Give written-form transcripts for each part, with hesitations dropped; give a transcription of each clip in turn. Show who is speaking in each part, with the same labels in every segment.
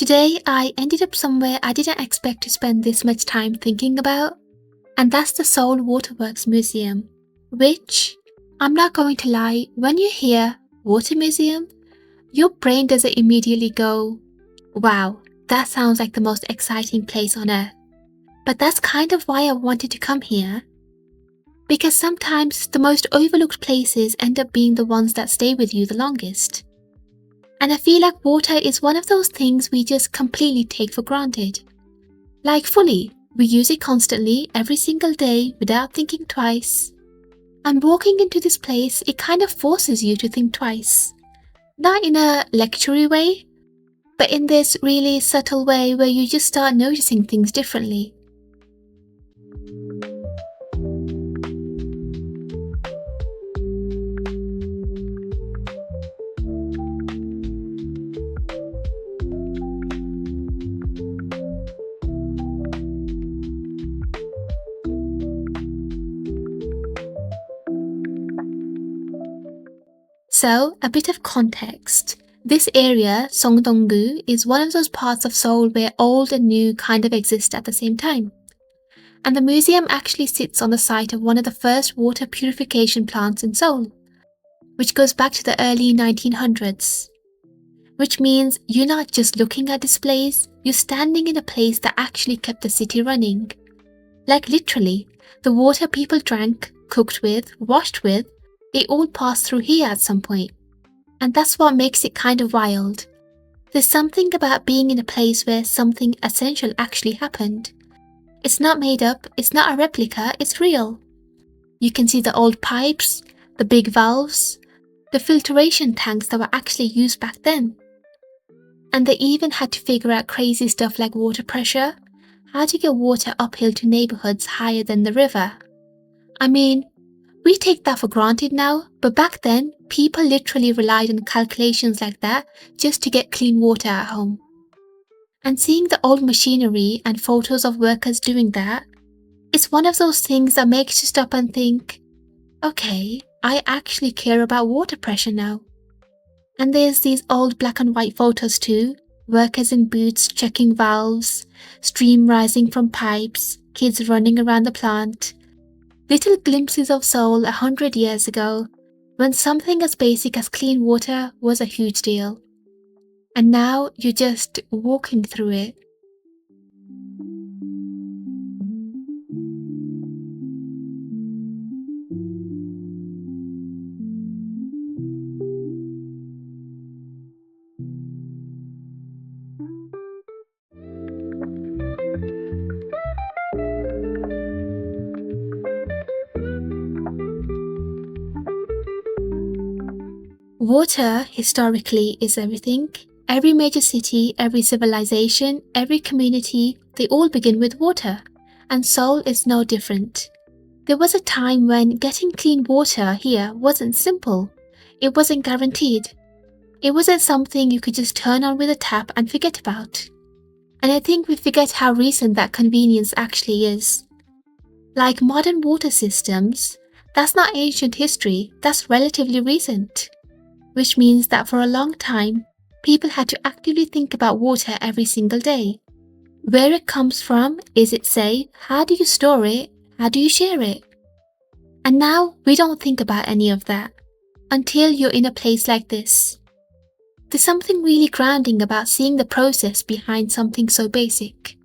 Speaker 1: Today, I ended up somewhere I didn't expect to spend this much time thinking about, and that's the Seoul Waterworks Museum, which, I'm not going to lie, when you hear Water Museum, your brain doesn't immediately go, wow, that sounds like the most exciting place on earth. But that's kind of why I wanted to come here. Because sometimes the most overlooked places end up being the ones that stay with you the longest. And I feel like water is one of those things we just completely take for granted. Like fully, we use it constantly every single day without thinking twice. And walking into this place, it kind of forces you to think twice. Not in a lectury way, but in this really subtle way where you just start noticing things differently. So, a bit of context. This area, Songdong-gu, is one of those parts of Seoul where old and new kind of exist at the same time. And the museum actually sits on the site of one of the first water purification plants in Seoul, which goes back to the early 1900s. Which means you're not just looking at displays, you're standing in a place that actually kept the city running. Like literally, the water people drank, cooked with, washed with, it all passed through here at some point. And that's what makes it kind of wild. There's something about being in a place where something essential actually happened. It's not made up, it's not a replica, it's real. You can see the old pipes, the big valves, the filtration tanks that were actually used back then. And they even had to figure out crazy stuff like water pressure, how to get water uphill to neighborhoods higher than the river. I mean, we take that for granted now, but back then, people literally relied on calculations like that just to get clean water at home. And seeing the old machinery and photos of workers doing that, it's one of those things that makes you stop and think, okay, I actually care about water pressure now. And there's these old black and white photos too, workers in boots checking valves, steam rising from pipes, kids running around the plant. Little glimpses of Seoul 100 years ago, when something as basic as clean water was a huge deal. And now you're just walking through it. Water, historically, is everything. Every major city, every civilization, every community, they all begin with water. And Seoul is no different. There was a time when getting clean water here wasn't simple. It wasn't guaranteed. It wasn't something you could just turn on with a tap and forget about. And I think we forget how recent that convenience actually is. Like modern water systems, that's not ancient history, that's relatively recent. Which means that for a long time, people had to actively think about water every single day. Where it comes from, is it safe, how do you store it, how do you share it? And now, we don't think about any of that, until you're in a place like this. There's something really grounding about seeing the process behind something so basic.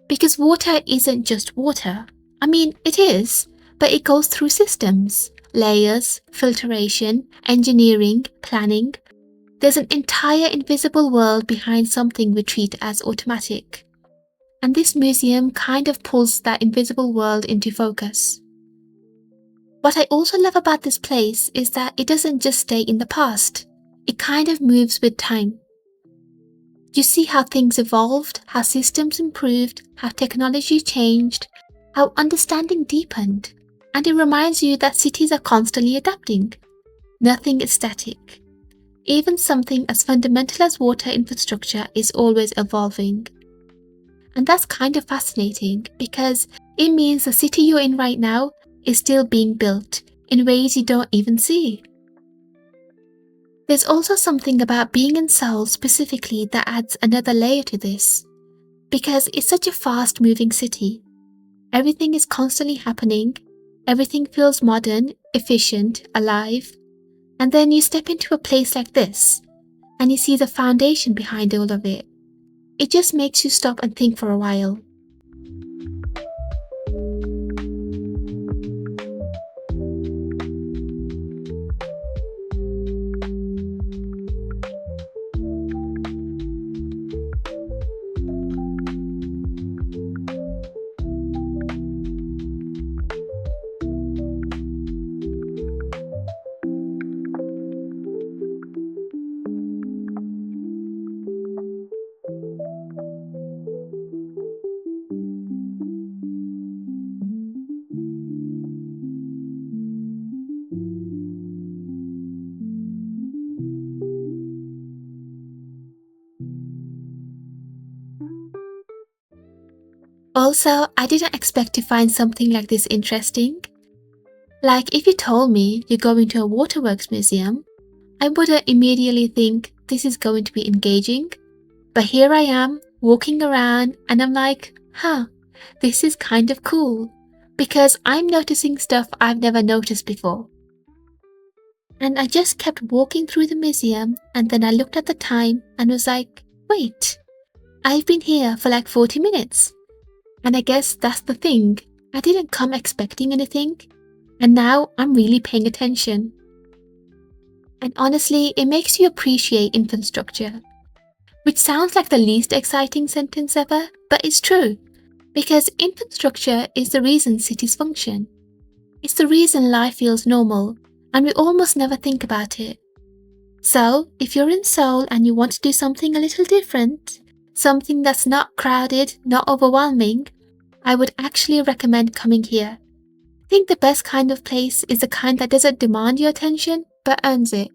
Speaker 1: Because water isn't just water. I mean, it is, but it goes through systems. Layers, filtration, engineering, planning. There's an entire invisible world behind something we treat as automatic. And this museum kind of pulls that invisible world into focus. What I also love about this place is that it doesn't just stay in the past. It kind of moves with time. You see how things evolved, how systems improved, how technology changed, how understanding deepened. And it reminds you that cities are constantly adapting. Nothing is static. Even something as fundamental as water infrastructure is always evolving. And that's kind of fascinating because it means the city you're in right now is still being built in ways you don't even see. There's also something about being in Seoul specifically that adds another layer to this, because it's such a fast-moving city. Everything is constantly happening, everything feels modern, efficient, alive, and then you step into a place like this, and you see the foundation behind all of it. It just makes you stop and think for a while. Also, I didn't expect to find something like this interesting. Like, if you told me you're going to a waterworks museum, I wouldn't immediately think this is going to be engaging. But here I am, walking around, and I'm like, this is kind of cool, because I'm noticing stuff I've never noticed before. And I just kept walking through the museum, and then I looked at the time and was like, wait, I've been here for like 40 minutes. And I guess that's the thing, I didn't come expecting anything, and now I'm really paying attention. And honestly, it makes you appreciate infrastructure. Which sounds like the least exciting sentence ever, but it's true. Because infrastructure is the reason cities function. It's the reason life feels normal, and we almost never think about it. So, if you're in Seoul and you want to do something a little different, something that's not crowded, not overwhelming, I would actually recommend coming here. I think the best kind of place is the kind that doesn't demand your attention, but earns it.